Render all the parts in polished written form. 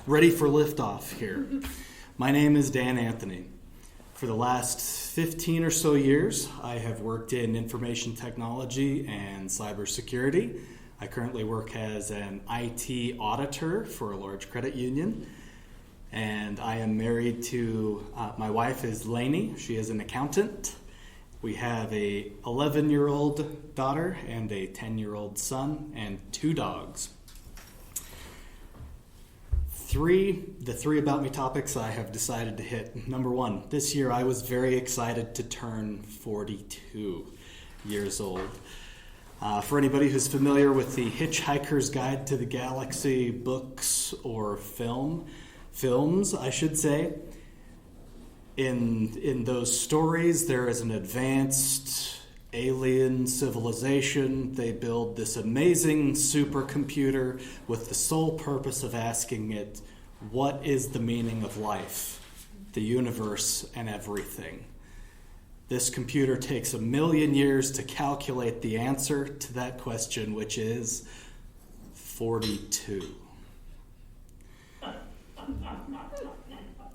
ready for liftoff here. My name is Dan Anthony. For the last 15 or so years, I have worked in information technology and cybersecurity. I currently work as an IT auditor for a large credit union. And I am married to, my wife is Lainey. She is an accountant. We have a 11-year-old daughter and a 10-year-old son and 2 dogs. The three About Me topics I have decided to hit. Number 1, this year I was very excited to turn 42 years old. For anybody who's familiar with the Hitchhiker's Guide to the Galaxy books or films, I should say, in those stories there is an advanced alien civilization. They build this amazing supercomputer with the sole purpose of asking it, what is the meaning of life, the universe, and everything? This computer takes 1 million years to calculate the answer to that question, which is 42.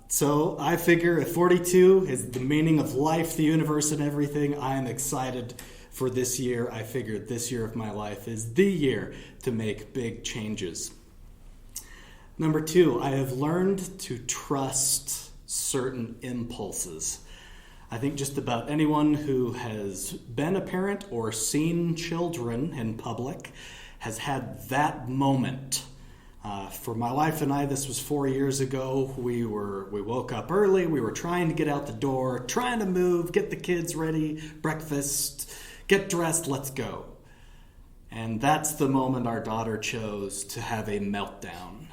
So I figure if 42 is the meaning of life, the universe, and everything, I am excited for this year. I figured this year of my life is the year to make big changes. Number 2, I have learned to trust certain impulses. I think just about anyone who has been a parent or seen children in public has had that moment. For my wife and I, this was 4 years ago. We woke up early. We were trying to get out the door, trying to move, get the kids ready, breakfast, get dressed, let's go. And that's the moment our daughter chose to have a meltdown.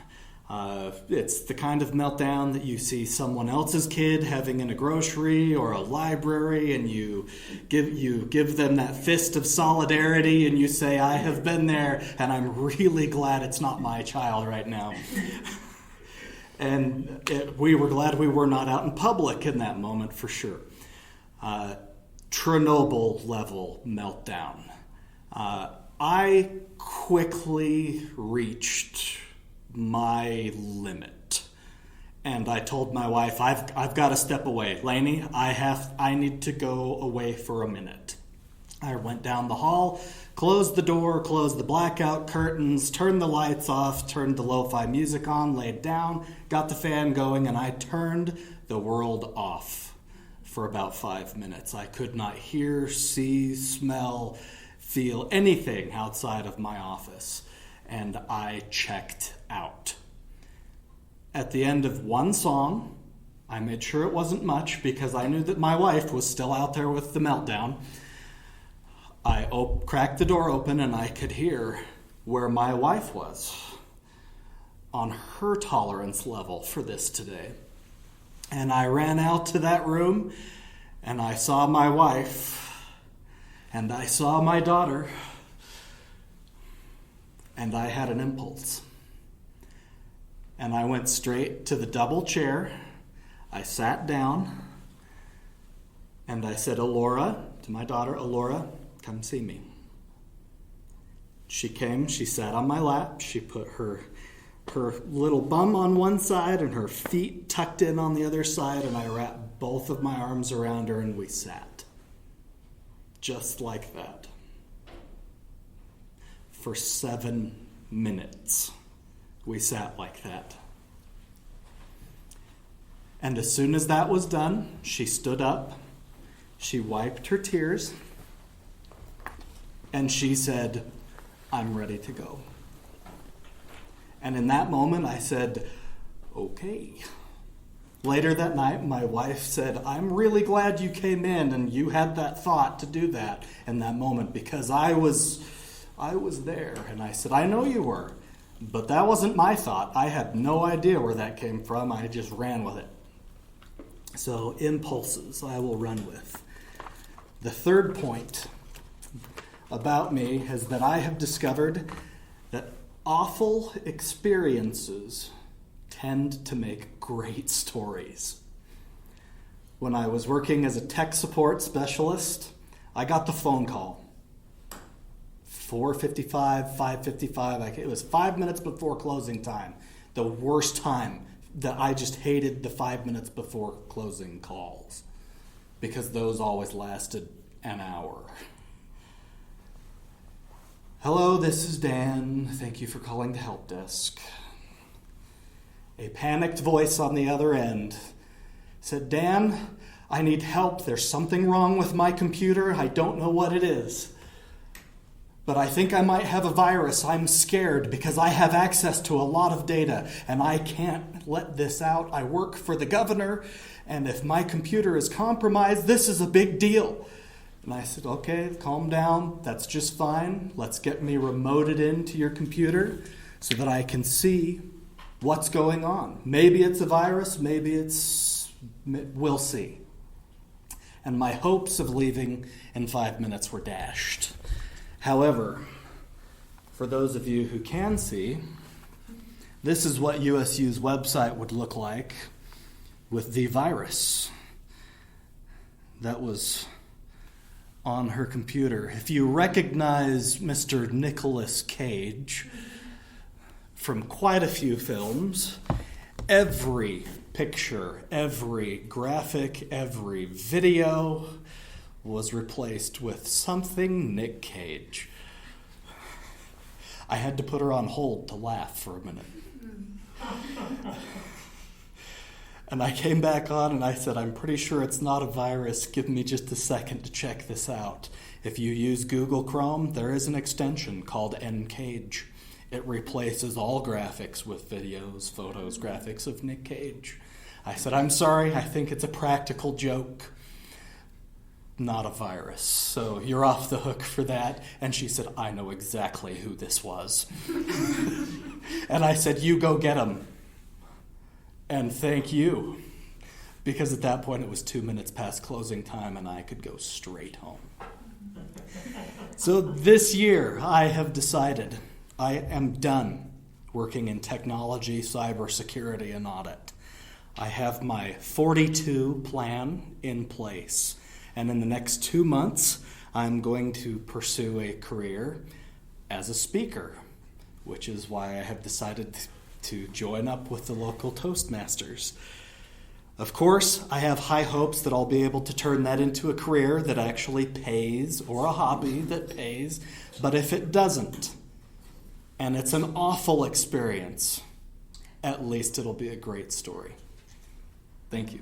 It's the kind of meltdown that you see someone else's kid having in a grocery or a library, and you give them that fist of solidarity, and you say, I have been there, and I'm really glad it's not my child right now. And we were glad we were not out in public in that moment, for sure. Chernobyl level meltdown. I quickly reached my limit, and I told my wife, I've got to step away. Lainey, I need to go away for a minute. I went down the hall, closed the door, closed the blackout curtains, turned the lights off, turned the lo-fi music on, laid down, got the fan going, and I turned the world off for about 5 minutes. I could not hear, see, smell, feel anything outside of my office. And I checked out. At the end of one song, I made sure it wasn't much because I knew that my wife was still out there with the meltdown. I cracked the door open and I could hear where my wife was on her tolerance level for this today. And I ran out to that room and I saw my wife and I saw my daughter. And I had an impulse. And I went straight to the double chair. I sat down. And I said, Alora, to my daughter, Alora, come see me. She came, she sat on my lap. She put her little bum on one side and her feet tucked in on the other side. And I wrapped both of my arms around her and we sat. Just like that. For 7 minutes, we sat like that. And as soon as that was done, she stood up, she wiped her tears, and she said, I'm ready to go. And in that moment, I said, okay. Later that night, my wife said, I'm really glad you came in and you had that thought to do that in that moment because I was there. And I said, I know you were, but that wasn't my thought. I had no idea where that came from. I just ran with it. So impulses I will run with. The third point about me is that I have discovered that awful experiences tend to make great stories. When I was working as a tech support specialist, I got the phone call. 4:55, 5:55, it was 5 minutes before closing time. The worst time that I just hated the 5 minutes before closing calls, because those always lasted an hour. Hello, this is Dan. Thank you for calling the help desk. A panicked voice on the other end said, Dan, I need help. There's something wrong with my computer. I don't know what it is. But I think I might have a virus. I'm scared because I have access to a lot of data and I can't let this out. I work for the governor, and if my computer is compromised, this is a big deal. And I said, okay, calm down. That's just fine. Let's get me remoted into your computer so that I can see what's going on. Maybe it's a virus, we'll see. And my hopes of leaving in 5 minutes were dashed. However, for those of you who can see, this is what USU's website would look like with the virus that was on her computer. If you recognize Mr. Nicolas Cage from quite a few films, every picture, every graphic, every video was replaced with something Nick Cage. I had to put her on hold to laugh for a minute. And I came back on and I said, I'm pretty sure it's not a virus. Give me just a second to check this out. If you use Google Chrome, there is an extension called Ncage. It replaces all graphics with videos, photos, graphics of Nick Cage. I said, I'm sorry, I think it's a practical joke, not a virus. So you're off the hook for that. And she said, I know exactly who this was. And I said, you go get him. And thank you. Because at that point it was 2 minutes past closing time and I could go straight home. So this year I have decided I am done working in technology, cybersecurity, and audit. I have my 42 plan in place. And in the next 2 months, I'm going to pursue a career as a speaker, which is why I have decided to join up with the local Toastmasters. Of course, I have high hopes that I'll be able to turn that into a career that actually pays, or a hobby that pays. But if it doesn't, and it's an awful experience, at least it'll be a great story. Thank you.